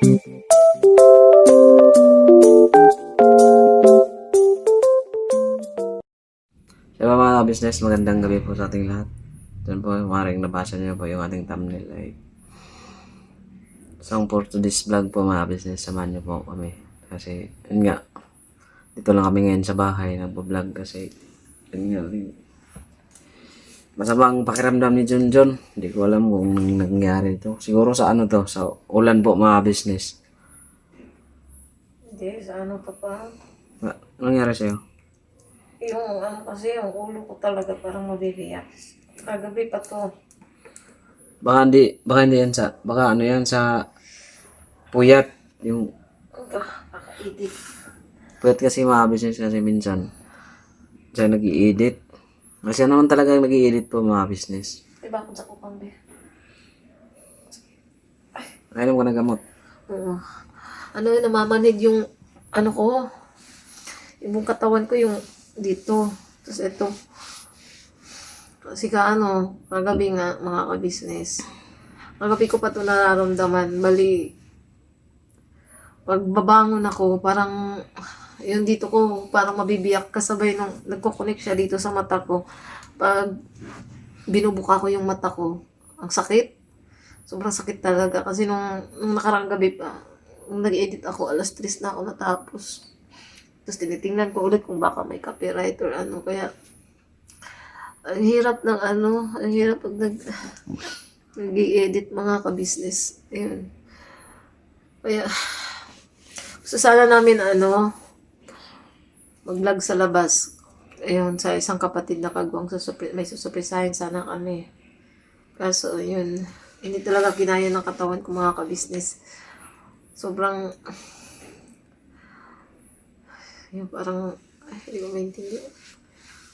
Diba mga business, magandang gabi po sa ating lahat. Diyan po, maaaring nabasa niyo po yung ating thumbnail ay isang for today's vlog po mga business, samahan niyo po kami. Kasi, yun nga, dito lang kami ngayon sa bahay, nagpo-vlog kasi, yun nga, masamang pakiramdam ni Junjun. Hindi ko alam kung nangyari ito. Siguro sa ano to, sa ulan po mga business. Hindi, sa ano pa pa. Anong nangyari sa'yo? Yung ano kasi, yung ulo ko talaga parang mabibiyak. Kagabi pa to. Baka hindi yan sa, baka ano yan sa puyat. Yung Kakaidit. puyat kasi mga business kasi minsan, siya nag-i-edit. Kasi naman talaga nag-i-edit po mga business. Diba akong sa kupang be? Kailan ko na gamot? Oo. Ano yun, namamanig yung ano ko. Yung buong katawan ko yung dito. Tapos ito. Kasi kagabi nga mga ka-business. Kagabi ko pa ito nararamdaman. Bali, pagbabangon ako, parang yung dito ko parang mabibiyak kasabay nung nagko-connect siya dito sa mata ko. Pag binubuka ko yung mata ko, ang sakit. Sobrang sakit talaga kasi nung nakarang gabi pa, nung nag-edit ako, alas 3 na ako natapos. Tapos tinitingnan ko ulit kung baka may copyright or ano. Kaya, ang hirap ang hirap pag nag-i-edit mga ka-business. Ayun. Kaya, gusto sana namin mag-vlog sa labas. Ayun, sa isang kapatid na kagwang may susupresahin sana kami. Kaso, yun, hindi talaga kinaya ng katawan ko mga ka-business. Sobrang, yun, parang, hindi ko maintindihan.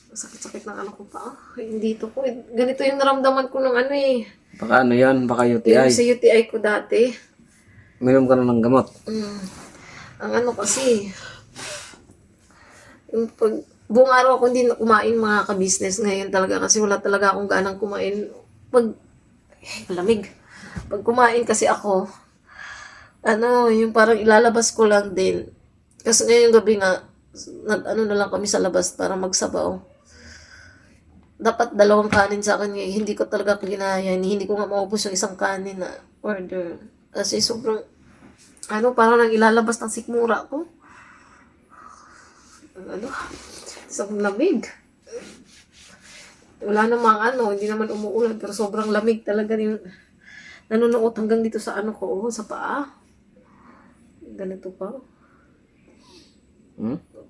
Sakit-sakit ng ano ko pa. Dito ko. Ganito yung naramdaman ko ng Baka ano yan? Baka Yung UTI. sa UTI ko dati. Uminom ka na ng gamot. Ang kasi, yung buong araw ako hindi na kumain mga ka-business ngayon talaga kasi wala talaga akong ganang kumain. Malamig. Pag kumain kasi ako, yung parang ilalabas ko lang din. Kasi ngayong gabi nga, na lang kami sa labas para magsabaw. Dapat 2 kanin sa akin ngayon. Hindi ko talaga kinaya. Hindi ko nga maubos yung isang kanin na order. Kasi sobrang, parang nang ilalabas ng sikmura ko. Sobrang lamig. Wala namang hindi naman umuulan, pero sobrang lamig talaga yung nanonood hanggang dito sa sa paa. Ganito pa.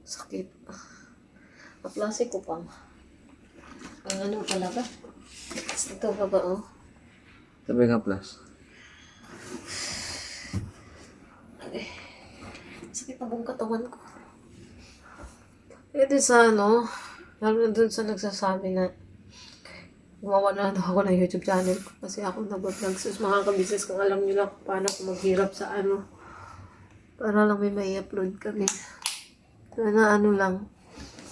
Sakit. Kaklase ko pa. Ang talaga. Ito pa ba, Sabi nga plus. Sakit na buong katawan ko. Din sa lalo na dun sa nagsasabi na gumawa na ako ng YouTube channel ko kasi ako nag-vlog sa mga ka-business kung alam nyo lang paano ako maghirap sa para lang may upload kami. Sana lang,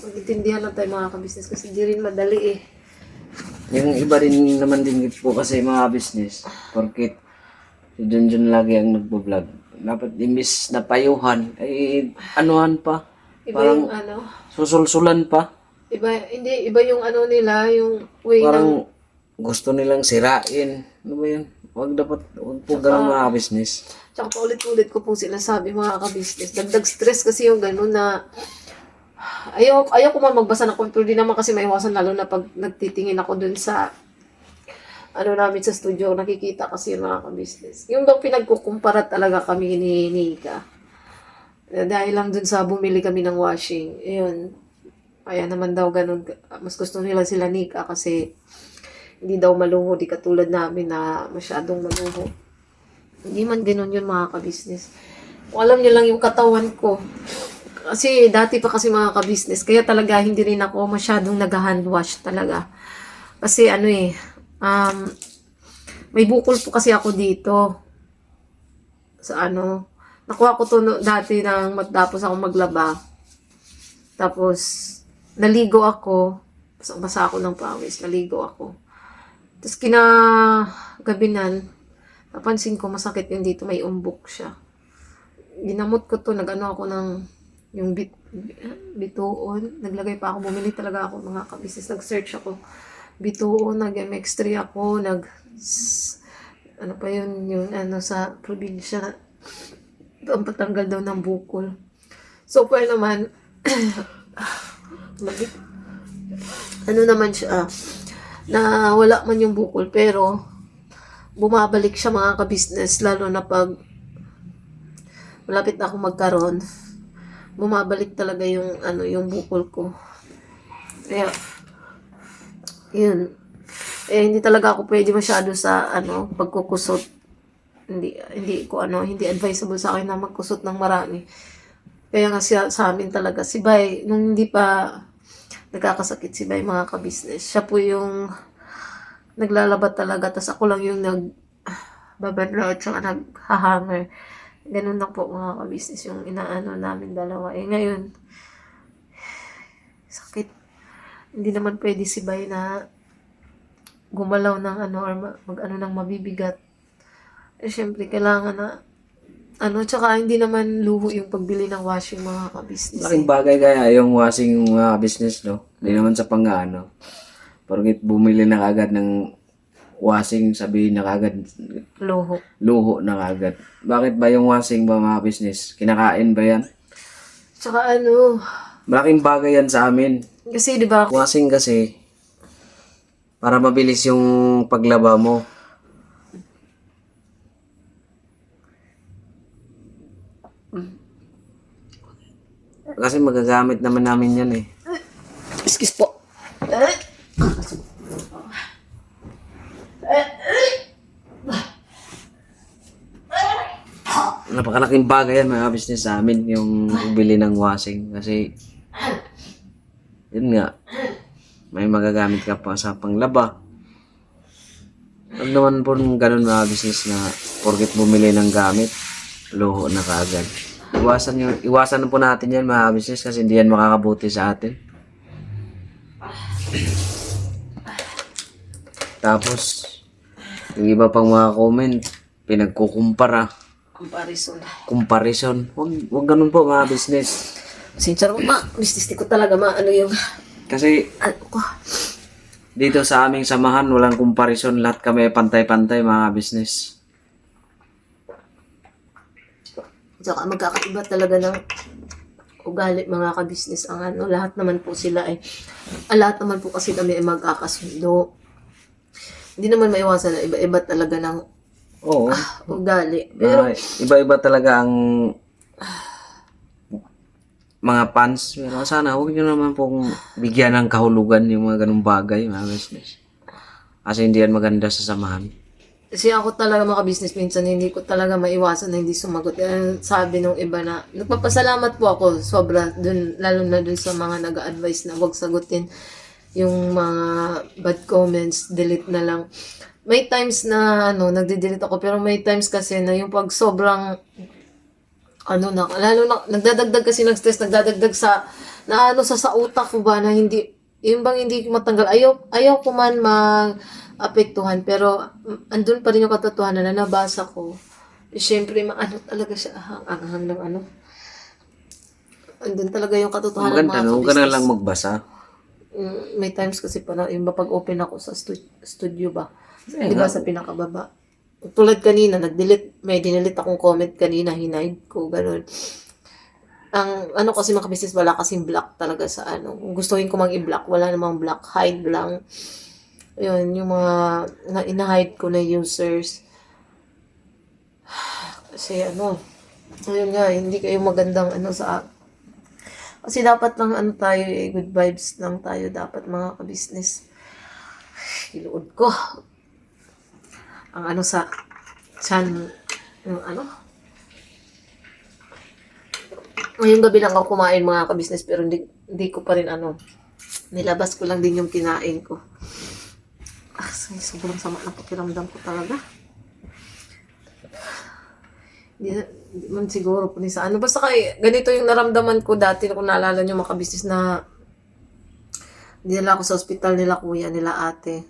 mag-intindihan lang tayo mga ka-business kasi di rin madali Yung iba rin naman din po kasi mga business. Porkit si Junjun lagi ang nagbo-vlog. Dapat imbis na payuhan, ay anuhan pa. Iba Parang yung susulsulan pa. iba yung nila, yung way Parang gusto nilang sirain. Ano ba yun? Huwag po ganun mga business. Tsaka paulit-ulit ko pong sinasabi mga ka-business. Dagdag stress kasi yung gano'n na ayaw ko man magbasa ng computer. Di naman kasi maiwasan lalo na pag nagtitingin ako dun sa namin sa studio. Nakikita kasi yung mga ka-business. Yung bang pinagkukumpara talaga kami ni Nika. Dahil lang dun sa bumili kami ng washing. Ayun. Kaya naman daw ganun. Mas gusto nila sila Nika kasi hindi daw maluho. Di katulad namin na masyadong maluho. Hindi man ganun yun mga ka-business. Kung alam nyo lang yung katawan ko. Kasi dati pa kasi mga ka-business. Kaya talaga hindi rin ako masyadong nag-hand wash talaga. Kasi may bukol po kasi ako dito. Sa nakuha ko to dati nang matapos ako maglaba. Tapos, naligo ako. Basa ako ng pawis. Naligo ako. Tapos, kinagabinan, napansin ko masakit yung dito. May umbok siya. ginamot ko to, nag-ano ako ng yung bituon. Naglagay pa ako, bumili talaga ako mga kabisnes. Nag-search ako. Bituon, nag-MX3 ako, ano pa yun, yung ano sa probinsya. Ang patanggal daw ng bukol. So, far naman, ano naman siya, na wala man yung bukol, pero bumabalik siya mga kabisnes, lalo na pag malapit na ako magkaroon, bumabalik talaga yung ano, yung bukol ko. Kaya, yun. Hindi talaga ako pwede masyado sa ano, pagkukusot. Hindi advisable sa akin na magkusot ng marami. Kaya nga sa amin talaga, si Bay, nung hindi pa nagkakasakit si Bay, mga kabisnes, siya po yung naglalabat talaga, tas ako lang yung nagbabadlaw at saka naghahanger. Ganun lang po mga kabisnes yung inaano namin dalawa. Ngayon, sakit. Hindi naman pwede si Bay na gumalaw ng ano or mag-ano ng mabibigat. Syempre, kailangan na tsaka hindi naman luho yung pagbili ng washing mga kabisnes. Laking bagay kaya yung washing yung mga business, no? Hindi naman sa pang-ano. Porkit bumili na kagad ng washing, sabihin na kagad luho na kagad. Bakit ba yung washing ba mga business? Kinakain ba yan? Tsaka Malaking bagay yan sa amin. kasi di ba, Washing kasi, para mabilis yung paglaba mo. Kasi magagamit naman namin yan eh. excuse po. Napakalaking bagay yan mga business sa amin, yung bili ng washing. Kasi, yun nga, may magagamit ka pa sa panglaba. Huwag naman po ganun mga business na porket bumili ng gamit, luho na kaagad. Iwasan po natin yan mga business kasi hindi yan makakabuti sa atin. Tapos, yung iba pang mga comment, pinagkukumpara. Comparison. Huwag ganun po mga business. Sincere ma, business ko talaga ano yung Kasi, dito sa aming samahan, walang comparison. Lahat kami pantay-pantay mga business. Saka magkakaiba talaga ng ugali mga ka-business ang lahat naman po sila lahat naman po kasi kami magkakasundo. Hindi naman maiwasan na iba-iba talaga ng ugali. Pero iba-iba talaga ang mga fans. Pero sana huwag nyo naman pong bigyan ng kahulugan yung mga ganung bagay mga business. Kasi hindi yan maganda sa samahan. Kasi ako talaga mga business, minsan hindi ko talaga maiwasan na hindi sumagot. Sabi nung iba na, nagpapasalamat po ako sobra dun, lalo na dun sa mga nag-a-advise na huwag sagutin yung mga bad comments, delete na lang. May times na nagde-delete ako, pero may times kasi na yung pag sobrang lalo na nagdadagdag kasi ng stress, nagdadagdag sa sa utak ko ba na hindi yung bang hindi ko matanggal. Ayaw ko man apektuhan, pero andun pa rin yung katotohanan na nabasa ko. Siyempre, talaga siya, ang ng andun talaga yung katotohanan ng mga Maganda, huwag ka na lang magbasa. May times kasi pa na, yung pag open ako sa studio ba, di ba sa pinakababa. Tulad kanina, may dinelete akong comment kanina, hinide ko, ganun. Ang kasi mga business, wala kasing block talaga sa Kung gustuhin ko mag-i-block, wala namang block, hide lang. Yun, yung mga ina-hide ko na users. Kasi ayun nga, hindi kayo magandang kasi dapat lang tayo good vibes lang tayo dapat mga ka-business. Iluod ko. Ang sa chan, yung ngayong gabi lang ako kumain mga ka-business, pero hindi ko pa rin nilabas ko lang din yung kinain ko. Sobrang sama na pakiramdam ko talaga. Hindi man siguro po sa basta ganito yung naramdaman ko dati kung naalala nyo mga ka-business na dinala ako sa ospital nila kuya, nila ate.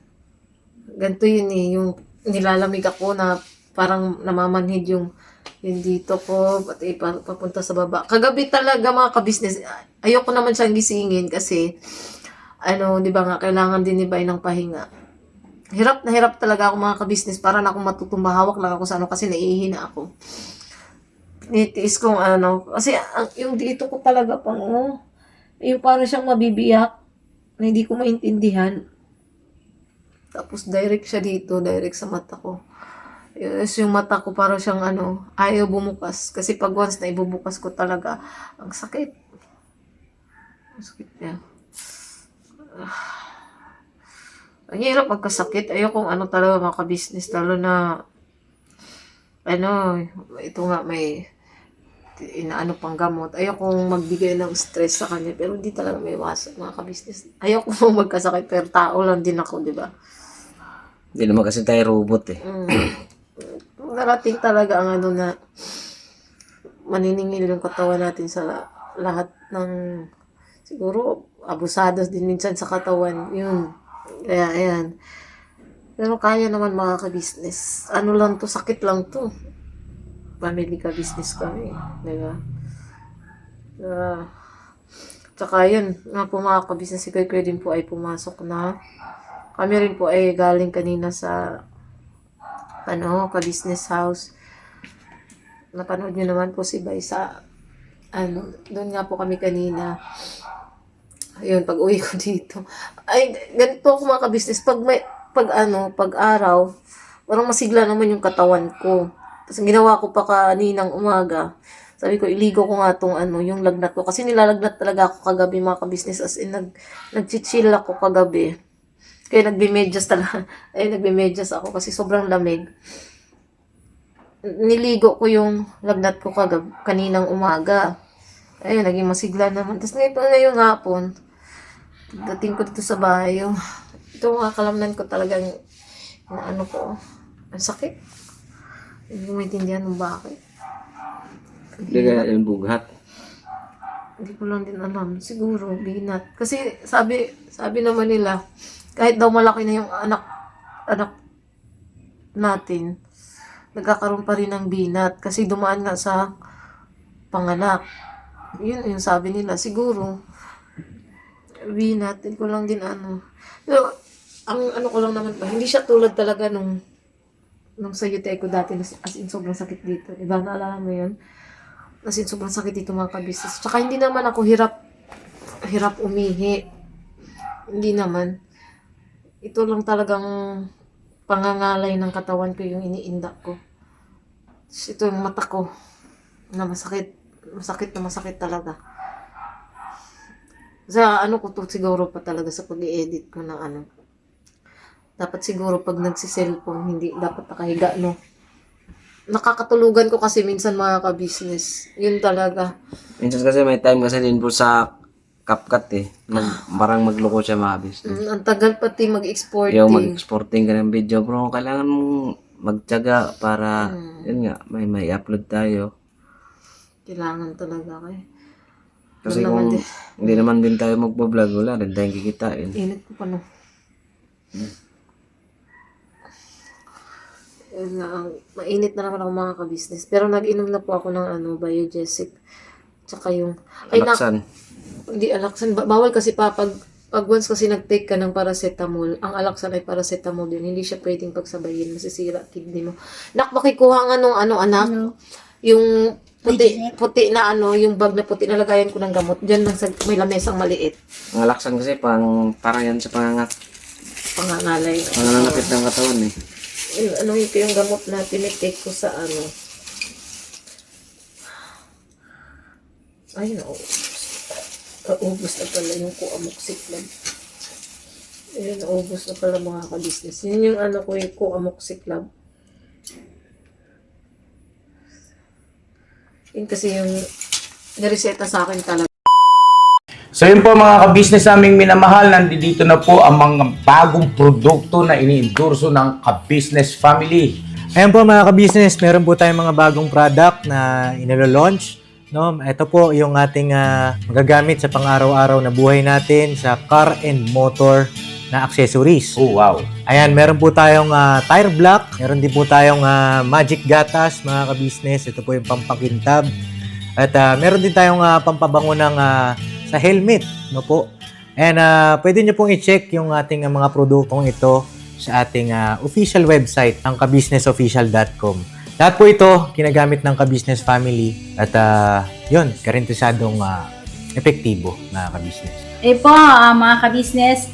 Ganito yun yung nilalamig ako na parang namamanhid yung Yung dito ko, pati papunta sa baba. Kagabi talaga mga ka-business, ayoko naman siyang gisingin kasi, di ba nga, kailangan din ni Bay ng pahinga. Hirap na hirap talaga ako mga ka-business, para na akong matutumahawak lang ako sa kasi naiihina ako. Nitiis kong kasi yung dito ko talaga pang, yung parang siyang mabibiyak, na hindi ko maintindihan. Tapos direct siya dito, direct sa mata ko. Yes, yung mata ko parang siyang ayaw bumukas. Kasi pag once na ibubukas ko talaga, ang sakit. Ang sakit niya. Ang hirap magkasakit. Ayokong talaga mga ka-business. Lalo na, ito nga may pang gamot. Ayokong magbigay ng stress sa kanya. Pero hindi talaga may iwasan mga ka-business. Ayokong magkasakit. Pero tao lang din ako, di ba? Hindi naman kasi tayo robot eh. Narating talaga ang na maniningil yung katawan natin sa lahat ng siguro abusados din minsan sa katawan. Yun. Kaya ayan. Pero kaya naman mga ka-business. Lang to, sakit lang to. Family ka-business kami. Diba? Tsaka yun, nga po mga ka-business, si Kuya din po ay pumasok na. Kami rin po ay galing kanina sa ka-business house. Napanood nyo naman po si Bay sa doon nga po kami kanina. Ayun, pag uwi ko dito. Ay, ganito ako mga ka-business. Pag araw, parang masigla naman yung katawan ko. Tapos ginawa ko pa kaninang umaga. Sabi ko, iligo ko nga tong yung lagnat ko. Kasi nilalagnat talaga ako kagabi mga ka-business. As in, nag-chill ako kagabi. Kaya nagbimedyas talaga. Ay, nagbimedyas ako kasi sobrang lamig. Niligo ko yung lagnat ko kaninang umaga. Ayun, naging masigla naman. Tapos ngayong hapon, dating ko dito sa bahay, ito mga kalamnan ko talagang ko, ang sakit. Hindi ko maintindihan kung bakit. Hindi kaya yung bugat. Hindi ko lang din alam. Siguro, binat. Kasi sabi naman nila, kahit daw malaki na yung anak natin, nagkakaroon pa rin ng binat. Kasi dumaan nga sa panganak. Yun yung sabi nila. Siguro, binat. Hindi ko lang din Pero, ang ko lang naman pa, hindi siya tulad talaga nung sa UTI ko dati, as in sobrang sakit dito. Diba? Naalala mo yun? As in sobrang sakit dito mga ka-business. Tsaka hindi naman ako hirap umihi. Hindi naman. Ito lang talagang pangangalay ng katawan ko yung iniindak ko. Ito yung mata ko na masakit. Masakit talaga. Sa ko to siguro pa talaga sa pag-i-edit ko ng dapat siguro pag nagsiselfone, hindi dapat nakahiga, no? Nakakatulugan ko kasi minsan mga ka-business. Yun talaga. Minsan kasi may time kasi din po sa CapCut eh. Parang magloko siya mga business. Ang tagal pati mag-exporting. Yung mag-exporting ka ng video, bro, kailangan mong magtiyaga para, yun nga, may upload tayo. Kailangan talaga kayo. Kasi kung hindi naman din tayo magbablog, wala rin tayong kikitain. Init ko pa, no? Mainit na naman ako mga ka-business. Pero nag-inom na po ako ng Biogesic. Tsaka yung... Alaksan. Hindi alaksan. Bawal kasi pag once kasi nag-take ka ng paracetamol, ang alaksan ay paracetamol din. Hindi siya pwedeng pagsabayin. Masisira kidney mo. Makikuha nga nung anak. Yung puti na yung bag na puti, nalagayan ko ng gamot. Diyan lang may lamesang maliit. Ang alaksan kasi parang yan sa Pangangalay. Pangangalapit ng katawan eh. Ito yung gamot na tinitake ko sa ay, naubos na pala yung Coamoxiclav. Ayun, naubos na pala mga ka-business. Yun yung ko yung Coamoxiclav. Yun kasi yung nareseta sa akin talaga. So yun po mga ka-business naming minamahal, nandito na po ang mga bagong produkto na ini-endorso ng ka-business family. Ayan po mga ka-business, meron po tayong mga bagong product na inilo-launch. No? Ito po yung ating magagamit sa pang-araw-araw na buhay natin sa car and motor na accessories. Oh, wow. Ayan, meron po tayong tire block. Meron din po tayong magic gatas, mga ka-business. Ito po yung pampakintab. At meron din tayong pampabango ng sa helmet, no po. And pwede nyo pong i-check yung ating mga produktong ito sa ating official website, ang kabusinessofficial.com. Lahat po ito ginagamit ng ka-business family at yun, karintisadong epektibo, mga ka-business. Po, mga ka-business,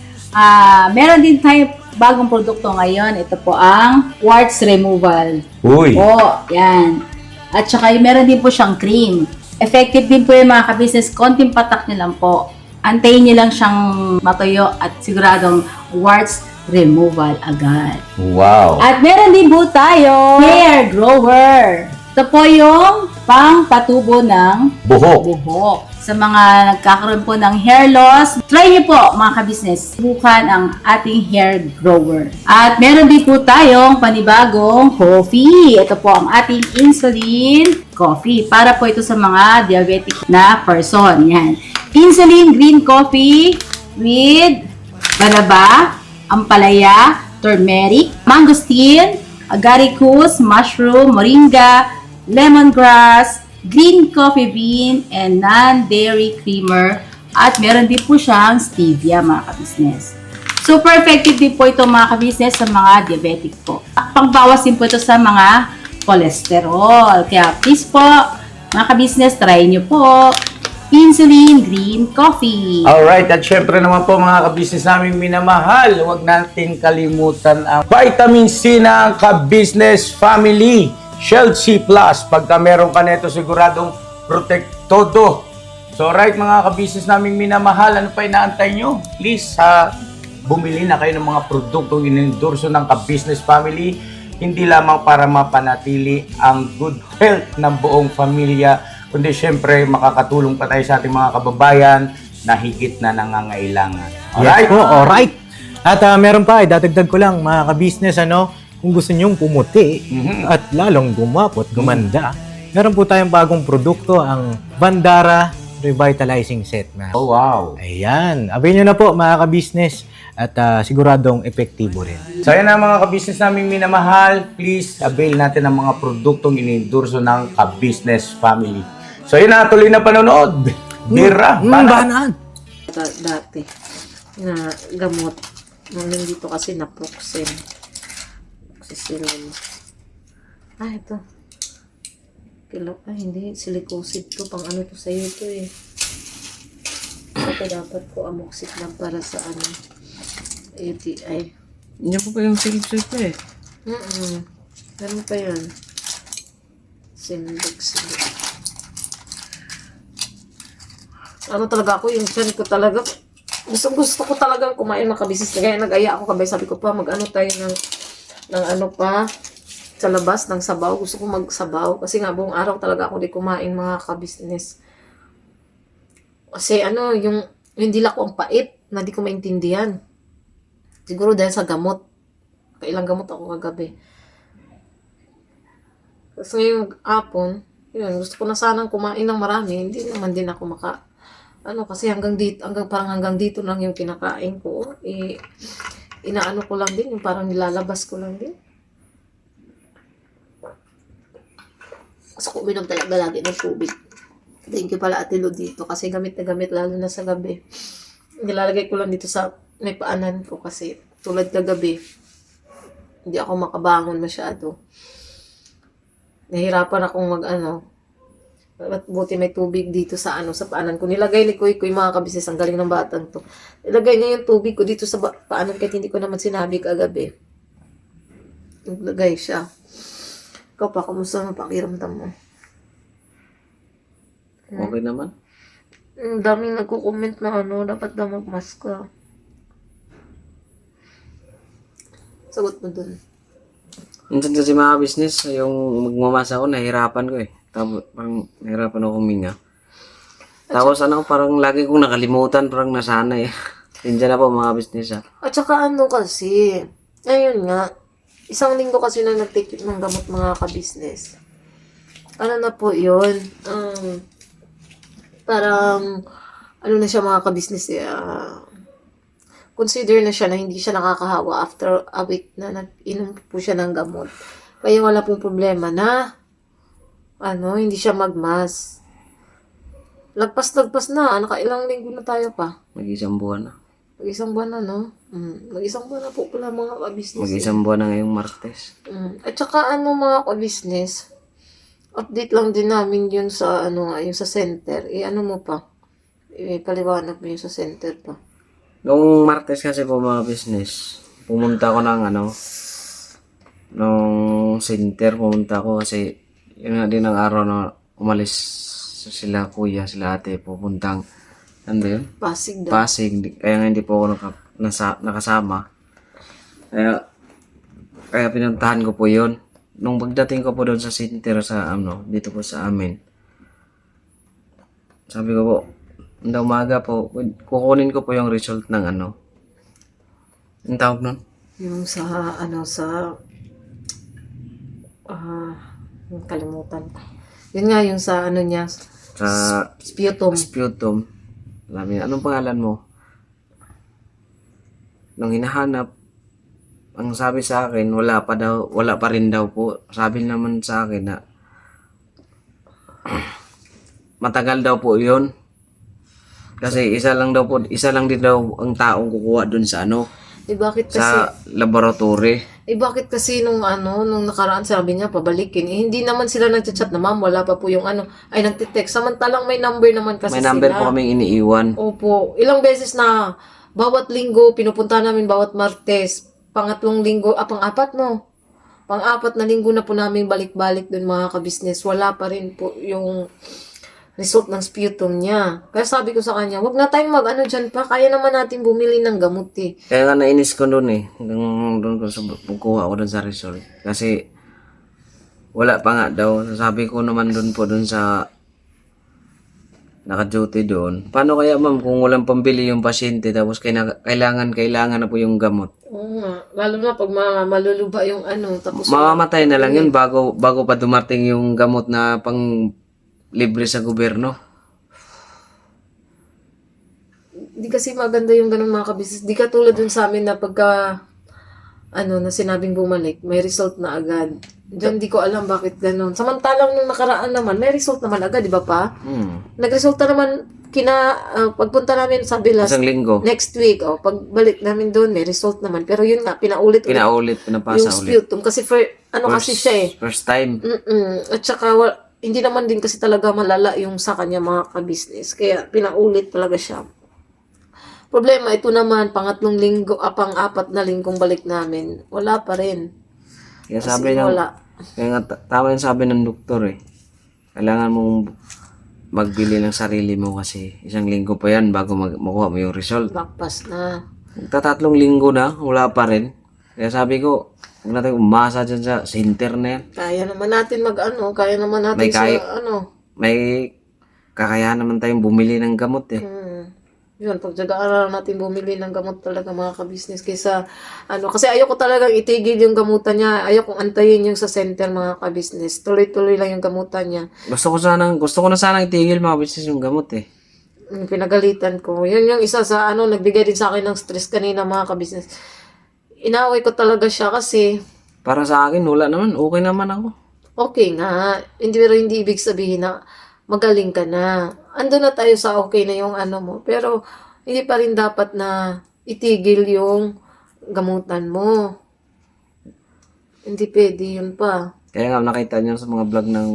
meron din tayo bagong produkto ngayon. Ito po ang warts removal. Uy. Po, yan. At saka meron din po siyang cream. Effective din po yung mga ka-business. Konting patak nyo lang po. Antayin nyo lang siyang matuyo at siguradong warts removal agad. Wow. At meron din po tayo hair grower. Ito po yung pang-patubo ng buhok. Sa mga nagkakaroon po ng hair loss, try niyo po mga ka-business, subukan ang ating hair grower. At meron din po tayong panibagong coffee. Ito po ang ating insulin coffee. Para po ito sa mga diabetic na person. Yan. Insulin green coffee with banaba, ampalaya, turmeric, mangosteen, agaricus, mushroom, moringa, lemongrass, green coffee bean, and non-dairy creamer. At meron din po siyang stevia, mga ka-business. Super effective din po ito, mga ka-business, sa mga diabetic po. Pangbawas din po ito sa mga cholesterol. Kaya please po, mga ka-business, try nyo po insulin green coffee. Alright, at syempre naman po mga ka-business namin minamahal, huwag natin kalimutan ang vitamin C ng ka-business family. Shield C+, pagka meron ka nito siguradong protektodo. So right mga ka-business naming minamahal, ano pa inaantay nyo? Please, bumili na kayo ng mga produktong inendorso ng ka-business family, hindi lamang para mapanatili ang good health ng buong pamilya, kundi syempre makakatulong pa tayo sa ating mga kababayan na higit na nangangailangan. Alright? Yes po, alright. At meron pa, dadagdag ko lang, mga ka-business, kung gusto nyong pumuti at lalong gumapot, gumanda, meron po tayong bagong produkto, ang Bandara Revitalizing Set. Oh, wow. Ayan. Abay nyo na po, mga ka-business. At siguradong epektibo rin. So yan na mga ka-business naming minamahal, please avail natin ang mga produktong inendorso ng ka-business family. So yun na, tuloy na panonood. Bira, Banat! Dati na gamot. Nung dito kasi naproxen. Oxycillin. Ito. Hindi. Silicosid to. Pang ano to sa'yo to eh. Ito dapat ko amoxicillin para sa UTI. Hindi po pa yung silip-silip ko eh. Meron pa yun. Sindex. Ano talaga ako, yung chan ko talaga. Gusto ko talagang kumain mga kabisis. Kaya nag-aya ako kabay. Sabi ko pa, mag-ano tayo ng ano pa sa labas, ng sabaw. Gusto ko magsabaw. Kasi nga buong araw talaga ako di kumain mga kabisnes. Kasi yung dila ko ang pait na di ko maintindihan. Siguro dahil sa gamot. Kailang gamot ako kagabi. Tapos ngayong hapon, gusto ko na sanang kumain ng marami. Hindi naman din ako kasi hanggang dito lang yung kinakain ko. Inaano ko lang din, yung parang nilalabas ko lang din. Gusto ko uminom talaga lagi ng tubig. Thank you pala Ate Lu dito kasi gamit na gamit lalo na sa gabi. Nilalagay ko lang dito sa may paanan ko kasi tulad kagabi, hindi ako makabangon masyado. Nahirapan akong buti may tubig dito sa paanan ko. Nilagay ni Kuy mga kabisnes, ang galing ng batang to. Nilagay niya yung tubig ko dito sa paanan kahit hindi ko naman sinabi kagabi. Naglagay siya. Ikaw pa, kumusta ang pakiramdam mo? Okay naman. Ang daming nagko-comment na dapat daw mag-mask ka. Sagot mo dun. Minsan kasi mga business, yung magmamasa ako, nahirapan ko eh. Tapos parang nahirapan ako huminga. Tapos parang lagi kong nakalimutan, parang nasanay. Diyan na po mga business At saka kasi, ayun nga, isang linggo kasi na nag-take ng gamot mga ka-business. Na po yun? Parang, na siya mga ka-business consider na siya na hindi siya nakakahawa after a week na nag-inom po siya ng gamot. Kaya wala pong problema na hindi siya magmas. Lagpas na. Nakailang linggo na tayo pa. Mag-isang buwan na. Mag-isang buwan na, no? Mag-isang buwan na po pala mga ka-business. Mag-isang buwan na ngayong Martes. At saka mga ka-business, update lang din namin yun sa yung sa center. Mo pa. Paliwanag mo yun sa center pa. Noong Martes kasi po mga business, pumunta ako ng nung center, pumunta ako kasi yun nga din ang araw na umalis sila kuya, sila ate, pupuntang yun? Pasig daw. Pasig, kaya nga hindi po ako nakasama. Kaya pinuntahan ko po yun. Nung pagdating ko po doon sa center sa dito po sa amin, sabi ko po, na umaga po, kukunin ko po yung result ng yung tawag nun? Yung kalimutan ko. Yun nga, yung sa niya, Sa sputum. sputum. Alam niya, anong pangalan mo? Nung hinahanap, ang sabi sa akin, wala pa rin daw po. Sabi naman sa akin na matagal daw po yun. Kasi isa lang din daw ang taong kukuha dun sa Bakit kasi, sa laboratory. bakit kasi nung nakaraan sabi niya, pabalikin. Hindi naman sila nagchat na, ma'am, wala pa po yung ay nagtitext. Samantalang may number naman kasi May number sila. po kaming iniiwan. Opo. Ilang beses na, bawat linggo, pinupunta namin bawat Martes. Pangatlong linggo, pang-apat no? Pang-apat na linggo na po namin balik-balik dun mga ka-business. Wala pa rin po yung result ng sputum niya. Kaya sabi ko sa kanya, wag na tayong dyan pa. Kaya naman natin bumili ng gamot eh. Kaya nga nainis ko doon eh. Doon ko pagkuha ko doon sa result. Kasi wala pa nga daw. Sabi ko naman doon sa naka-duty doon. Paano kaya ma'am kung walang pambili yung pasyente tapos kailangan na po yung gamot? Oo nga. Lalo na pag maluluba yung tapos Mamamatay na lang yun bago pa dumating yung gamot na pang libre sa gobyerno. Di kasi maganda yung ganun mga kabisnes. Di katulad dun sa amin na pagka na sinabing bumalik, may result na agad. Diyan di ko alam bakit ganun. Samantalang nung nakaraan naman, may result naman agad, di ba pa? Nagresulta naman pagpunta namin sa Bilas, Isang linggo. next week, pagbalik namin doon, may result naman. Pero yun nga, pinapasa Pinapasa ulit. sputum. Kasi kasi siya eh. First time. At saka, hindi naman din kasi talaga malala yung sa kanya mga ka-business. Kaya pinaulit talaga siya. Problema, ito naman, pang-apat na linggong balik namin. Wala pa rin. Kaya Kasi sabi ng, wala. kaya nga, tama yung sabi ng doktor eh. Kailangan mong magbili ng sarili mo kasi isang linggo pa yan bago makuha mo yung result. Backpass na. Magta-3 linggo na, wala pa rin. Kaya sabi ko, huwag natin umasa dyan sa center na yan. Kaya naman natin kaya naman natin May kakayahan naman tayong bumili ng gamot eh. Yun, pagtsagaan natin bumili ng gamot talaga mga ka-business kaysa kasi ayoko talagang itigil yung gamutan niya. Ayoko antayin yung sa center mga ka-business. Tuloy-tuloy lang yung gamutan niya. Gusto ko na sanang itigil mga business yung gamot eh. Pinagalitan ko. Yun yung isa sa nagbigay din sa akin ng stress kanina mga ka-business. Inaway ko talaga siya kasi Para sa akin, wala naman. Okay naman ako. okay nga. Pero hindi ibig sabihin na magaling ka na. Ando na tayo sa okay na yung mo. Pero hindi pa rin dapat na itigil yung gamutan mo. Hindi pwede yun pa. Kaya nga nakita niyo sa mga vlog ng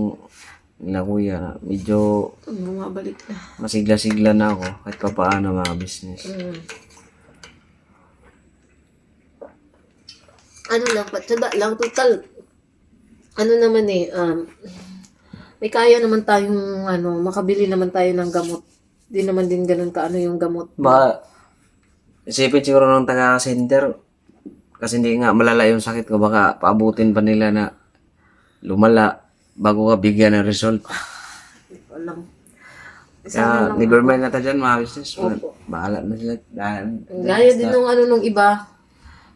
nila kuya, medyo Bumabalik na. masigla-sigla na ako kahit pa paano mga business. Patsaga lang, total. Naman may kaya naman tayong, makabili naman tayo ng gamot. Di naman din ganun yung gamot. Baka isipin siguro ng taga-center kasi hindi nga malala yung sakit ko, baka paabutin pa nila na lumala bago ka bigyan ng result. Hindi ko alam. Kaya never mind na tayo dyan mga business. Bahala na sila. Gaya din nung iba.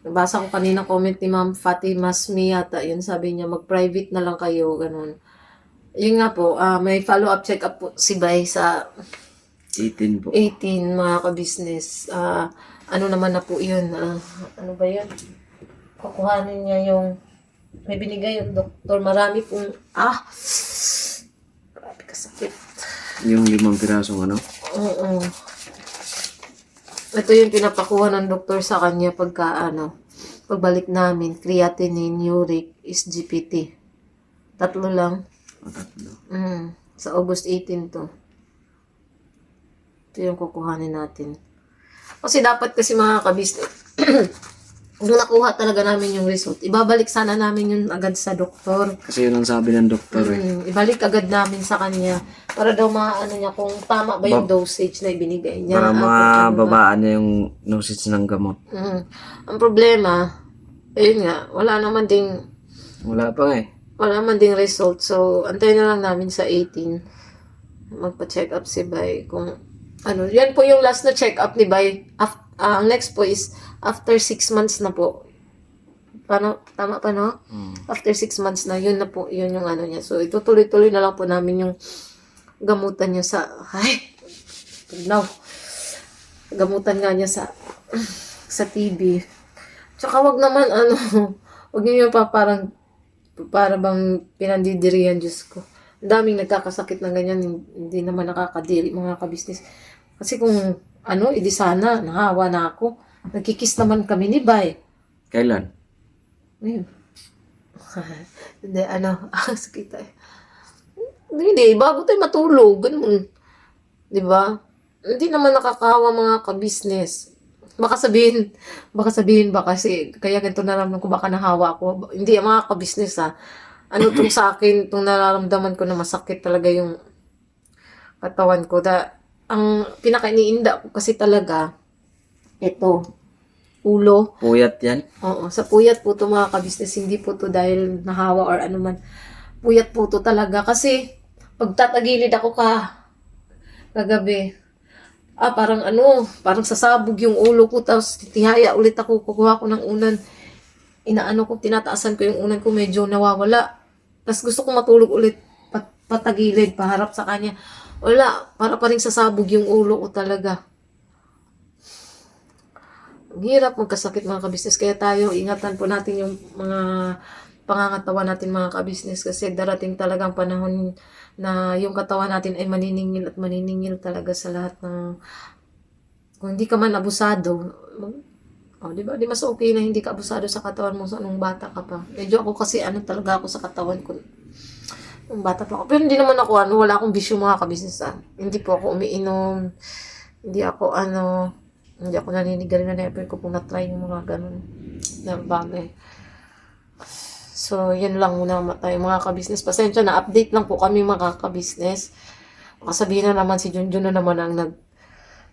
Nabasa ko kanina comment ni Ma'am Fatima Smi yata. Yun sabi niya, mag-private na lang kayo. Ganun. Yun nga po, may follow-up check-up po si Bay sa 18 po. 18 mga ka-business. Ano naman na po yun? Ano ba yun? Kukuhanin niya yung may binigay yung doktor. Marami pong grabe kasakit. Yung 5 pirasong ano? Oo. Ito yung pinapakuha ng doktor sa kanya pagbalik namin, creatinine, uric, SGPT. 3 lang. O, 3. Sa August 18 to. Ito yung kukuhanin natin. Kasi dapat kasi mga kabisnes, kung nakuha talaga namin yung result, ibabalik sana namin yun agad sa doktor. Kasi yun ang sabi ng doktor eh. Ibalik agad namin sa kanya para daw maano niya kung tama ba yung dosage na ibinigay niya. Para Ano ba? mababaan niya yung dosage ng gamot. Ang problema, ayun nga, wala naman ding result. So, antayin na lang namin sa 18. Magpa-check up si Bay kung ano. Yan po yung last na check up ni Bay. Ang next po is after 6 months na po. Paano? Tama pa, no? After 6 months na, yun na po, yun yung ano niya. So, itutuloy-tuloy na lang po namin yung gamutan niya gamutan nga niya sa TB. Tsaka wag naman, wag niyo pa para bang pinandidirihan, Diyos ko. Ang daming nagkakasakit na ganyan, hindi naman nakakadiri, mga kabisnes. Kasi kung, edi sana, nahawa na ako. Nagkikiss naman kami ni Bay. Kailan? Ayun. Hindi, sakit tayo. Hindi, bago tayo matulog, ganun. Diba? Hindi naman nakakahawa mga kabisnes. Baka sabihin ba kasi, kaya ganito nararamdaman ko, baka nahawa ako. Hindi, mga kabisnes Ano tong sa akin, itong nararamdaman ko na masakit talaga yung katawan ko. Ang pinaka-iniinda ko kasi talaga, ito, ulo. Puyat yan? Oo, sa puyat po to mga kabisnes, hindi po to dahil nahawa or ano man. Puyat po to talaga kasi pag tatagilid ako kagabi, parang sasabog yung ulo ko, tapos tihaya ulit ako, kukuha ko ng unan. Tinataasan ko yung unan ko, medyo nawawala. Tapos gusto ko matulog ulit, patagilid, paharap sa kanya. Wala, para pa rin sasabog yung ulo ko talaga. Ang hirap magkasakit mga kabisnes, kaya tayo, ingatan po natin yung mga pangangatawan natin mga kabisnes, kasi darating talagang panahon na yung katawan natin ay maniningil at maniningil talaga sa lahat ng, kung hindi ka man abusado, di ba? Di mas okay na hindi ka abusado sa katawan mo sa nung bata ka pa. Medyo ako kasi talaga ako sa katawan ko. Nung bata pa ako. Pero hindi naman ako wala akong bisyo mga kabisnes Hindi po ako umiinom. Hindi ako naninigarin na never ko pong na-try yung mga ganun na bagay. So, yan lang muna tayo mga kabisnes. Pasensya na, update lang po kami mga kabisnes. Makasabihin na naman si Junjun na naman ang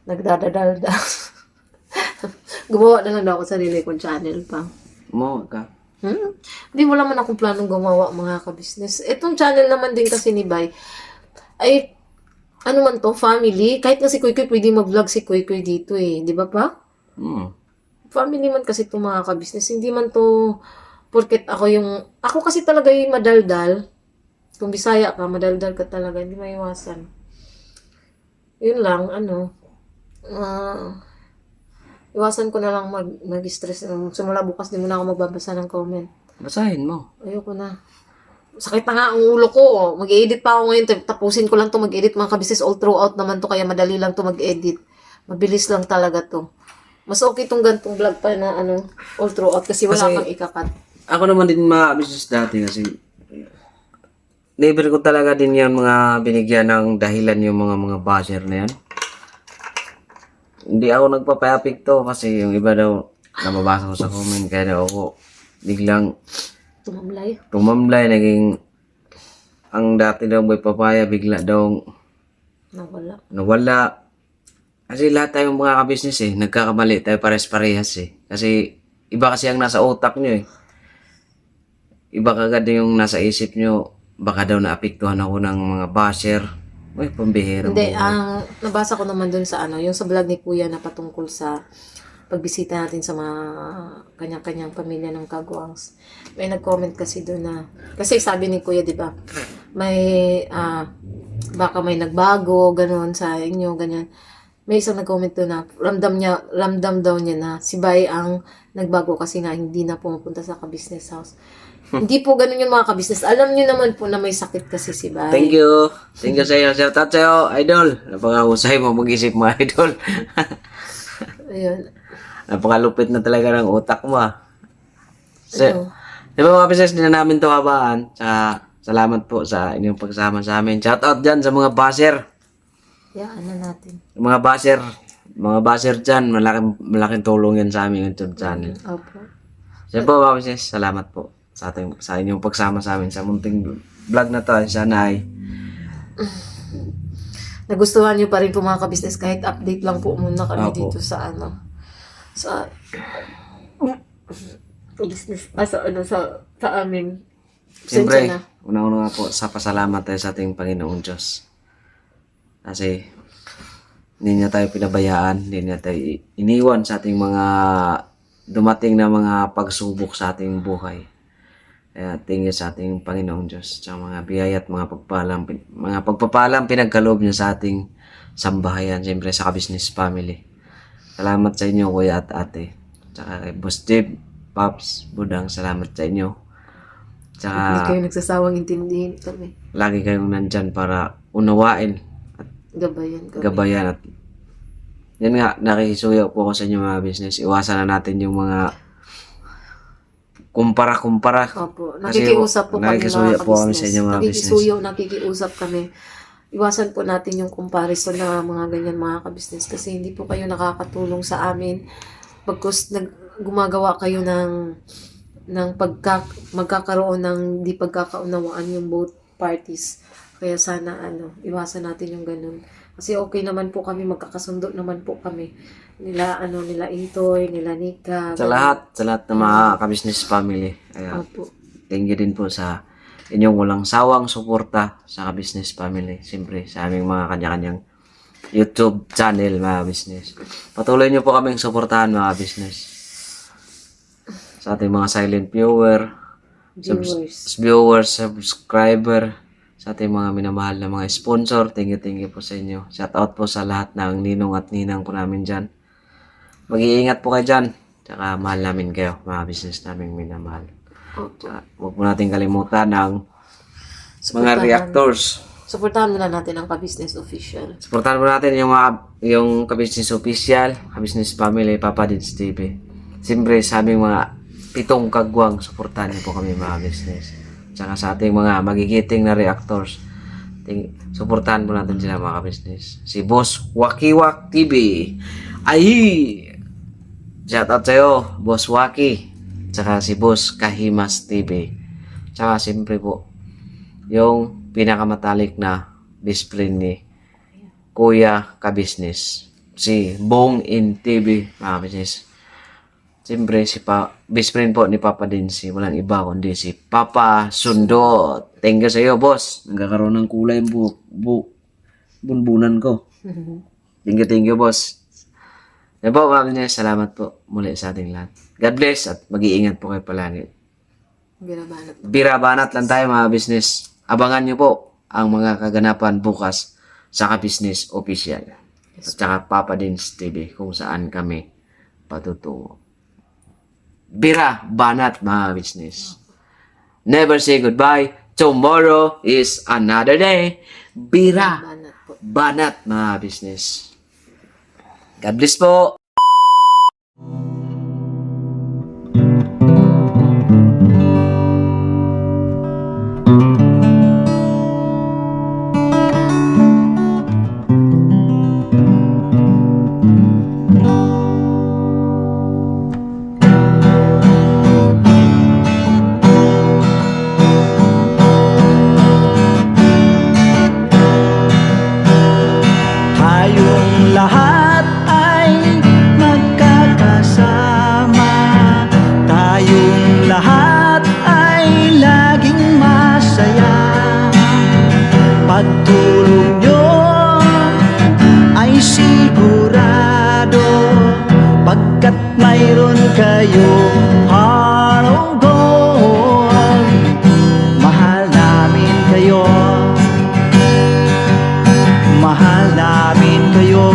nagdadadalda. Gumawa na lang daw ako sa sarili kong channel pa. Mo ka? Hindi, wala man akong planong gumawa mga kabisnes. Itong channel naman din kasi ni Bay, ay, family. Kahit nga si Kuy Kuy, pwede mag-vlog si Kuy Kuy dito di ba pa? Family man kasi itong mga kabisnes. Hindi man to, porket ako kasi talaga yung madaldal. Kung Bisaya ka, madaldal ka talaga, hindi maiwasan. Yun lang, iwasan ko na lang mag-stress. Simula bukas, di mo na ako magbabasa ng comment. Basahin mo. Ayoko na. Sakit na nga ang ulo ko. Mag-edit pa ako ngayon. Tapusin ko lang to mag-edit mga kabisnes. All throughout naman to. Kaya madali lang to mag-edit. Mabilis lang talaga to. Mas okay tong gantong vlog pa na all throughout. Kasi wala kang ikakat. Ako naman din mga business dati kasi never ko talaga din yan mga binigyan ng dahilan yung mga basher na yan. Hindi ako nagpapayapik to kasi yung iba daw nababasa ko sa comment kaya daw ako biglang tumamlay, naging ang dati daw may papaya bigla daw nawala. Kasi lahat tayong mga kabisnes nagkakamali tayo pares-parehas kasi iba kasi ang nasa utak nyo iba kagad yung nasa isip nyo, baka daw naapektuhan ako ng mga basher. Uy, pambihira mo. Hindi, nabasa ko naman dun sa yung sa vlog ni Kuya na patungkol sa pagbisita natin sa mga kanya-kanyang pamilya ng Kagwangs. May nag-comment kasi doon na, kasi sabi ni Kuya, di ba, may, baka may nagbago, ganun sa inyo, ganyan. May isang nag-comment doon na, ramdam daw niya na si Bay ang nagbago kasi nga hindi na pumupunta sa ka-business house. Hindi po ganun yung mga ka-business. Alam niyo naman po na may sakit kasi si Bay. Thank you. Thank you sa iyo. Shout out sa iyo, idol. Napakahusay mo mag-isip mga idol. Ayun. Napakalupit na talaga ng utak mo ah. Ano? Di ba mga business, din na namin ito habaan. Salamat po sa inyong pagsama sa amin. Shout out dyan sa mga basher. Ano natin. Mga basher dyan, malaking tulong yan sa aming YouTube channel. Opo. Sige po mga business, salamat po sa inyong pagsama sa amin sa munting vlog na to. Sana ay Nagustuhan niyo pa rin po mga ka-business kahit update lang po muna kami Opo. dito sa business sa aming siyempre, na. una-una nga po sa pasalamat tayo sa ating Panginoong Diyos. Kasi hindi niya tayo pinabayaan, hindi niya tayo iniwan sa ating mga dumating na mga pagsubok sa ating buhay. Kaya tingin sa ating Panginoong Diyos sa mga biyaya at mga pagpapalang pinagkaloob niya sa ating sambahayan, siyempre sa ka-business family. Salamat sa inyo, Kuya at Ate. Tsaka kay Boss Dave, Pops, Budang, salamat sa inyo. Hindi Tsaka kayo nagsasawang intindihin kami. lagi kayong nandyan para unawain, gabayan at yan nga, nakikisuyo po ako sa inyo mga business. Iwasan na natin yung mga kumpara-kumpara. Opo. Kasi Nakikiusap po kami nakikisuyo mga po kami sa ka-business. inyo mga business. Nakikiusap kami. Iwasan po natin yung comparison na mga ganyan mga ka-business kasi hindi po kayo nakakatulong sa amin. Pagkus gumagawa kayo ng magkakaroon ng di pagkakaunawaan yung both parties. Kaya sana iwasan natin yung ganun. Kasi okay naman po kami, magkakasundo naman po kami. Nila Intoy, nila Nika. Sa lahat ng mga ka-business family. Kaya Opo. thank you din po sa inyong walang sawang suporta sa ka-business family. Siyempre sa aming mga kanya-kanyang YouTube channel mga business. Patuloy niyo po kaming suportahan mga business. Sa ating mga silent viewers, subscriber, sa ating mga minamahal na mga sponsor, thank you po sa inyo. Shout out po sa lahat ng ninong at ninang po namin dyan. Mag-iingat po kayo dyan. Tsaka mahal namin kayo, mga business naming minamahal. Tsaka huwag po natin kalimutan ang mga reactors. Suportahan muna natin ang ka-business official. Suportahan po natin yung ka-business official, ka-business family, Papa Dids TV. Siyempre sa aming mga 7 kagwang, suportahan niyo po kami mga business. Tsaka sa ating mga magigiting na reactors, suportahan po natin sila mga business. Si Boss Wakiwak TV. Ay! Shout out sa'yo, Boss Waki. Tsaka si Boss Kahimas TV. Tsaka siyempre po, yung pinakamatalik na best friend ni Kuya ka-business. Si Bong in TV mga business. Siyempre, best friend po ni Papa Dinsi. Walang iba kundi si Papa Sundot. Thank you sa iyo, boss. Nagkakaroon ng kulay yung bunbunan ko. Thank you, boss. Yan po, mga business. Salamat po muli sa ating lahat. God bless at mag-iingat po kayo palagi. Birabanat lang tayo, mga business. Abangan nyo po ang mga kaganapan bukas sa ka-business official. At saka Papa Dins TV kung saan kami patutungo. Bira, banat mga business. Never say goodbye. Tomorrow is another day. Bira, banat mga business. God bless po. Tayong lahat ay kayo, heart of gold. Mahal namin kayo, mahal namin kayo.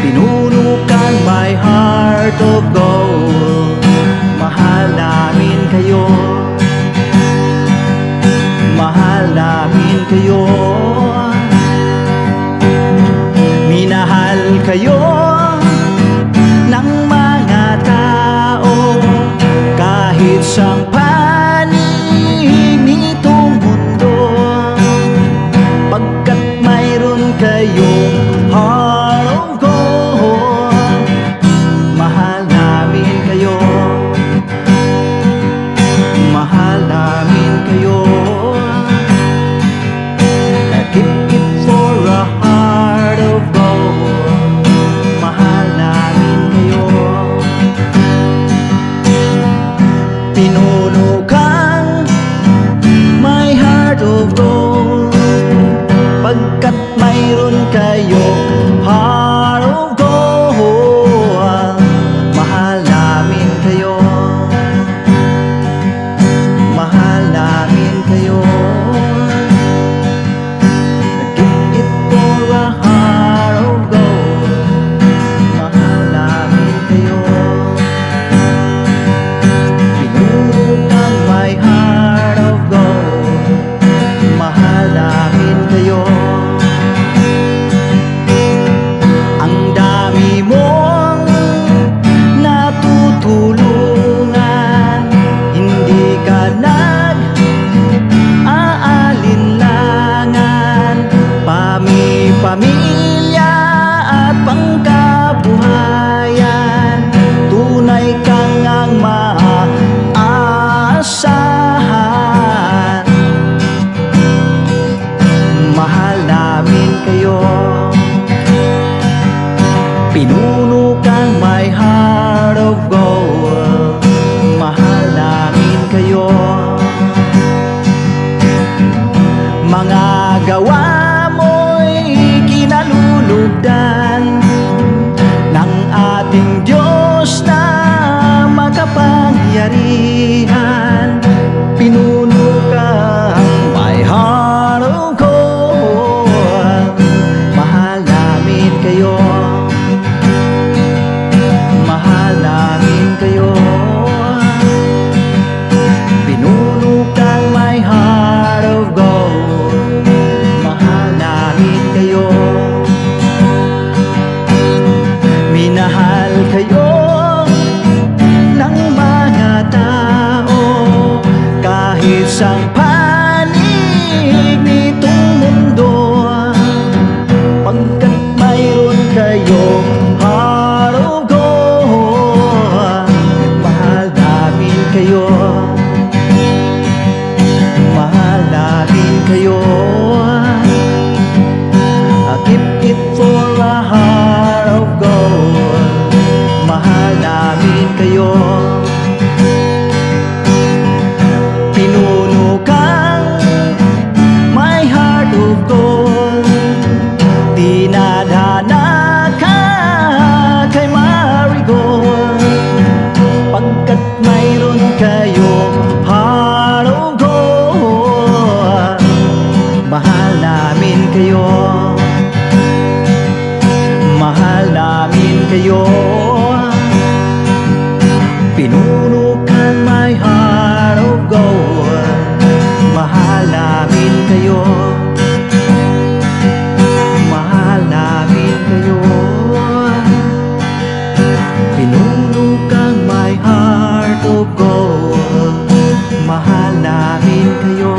Pinunukan my heart of gold. Mahal namin kayo, mahal namin kayo. Minahal kayo ng mga tao kahit sang panig nitong mundo, pagkat mayroon kayong heart of gold. Mahal namin kayo, mahal namin kayo. Keep it for a heart of gold. Mahal namin kayo. Pinunukan my heart of gold, pagkat mayroon kayo heart of gold. Mahal namin kayo, mahal namin kayo. Keep it for a heart of gold. Mahal namin kayo. Pinunukan my heart of gold. Mahal namin kayo. Ang dami mong natutulungan, hindi ka nag-aalinlangan. Pamilya at pangkabuhayan, tunay kang ang maaasahan. Mahal namin kayo. Pinunukan my heart of gold. Mahal namin kayo. Mga gawa mo'y kinalulugdan ng ating Diyos na makapangyarihan. Pinunukan my heart of gold. Mahal namin kayo, mahal namin kayo. Pinunukan my heart of gold. Mahal namin kayo. Minahal kayo ng mga tao kahit sang panig nitong mundo, pagkat mayroon kayong heart of gold. Mahal namin kayo, mahal namin kayo. Keep it for a heart of gold. Mahal namin kayo. Pinunukan my heart of gold. Dinadhana ka kay Marigold, pagkat mayroon kayong heart of gold. Mahal namin kayo, mahal namin kayo. Pinunukan my heart of gold. Mahal namin kayo, mahal namin kayo. Pinunukan my heart of gold. Mahal namin kayo.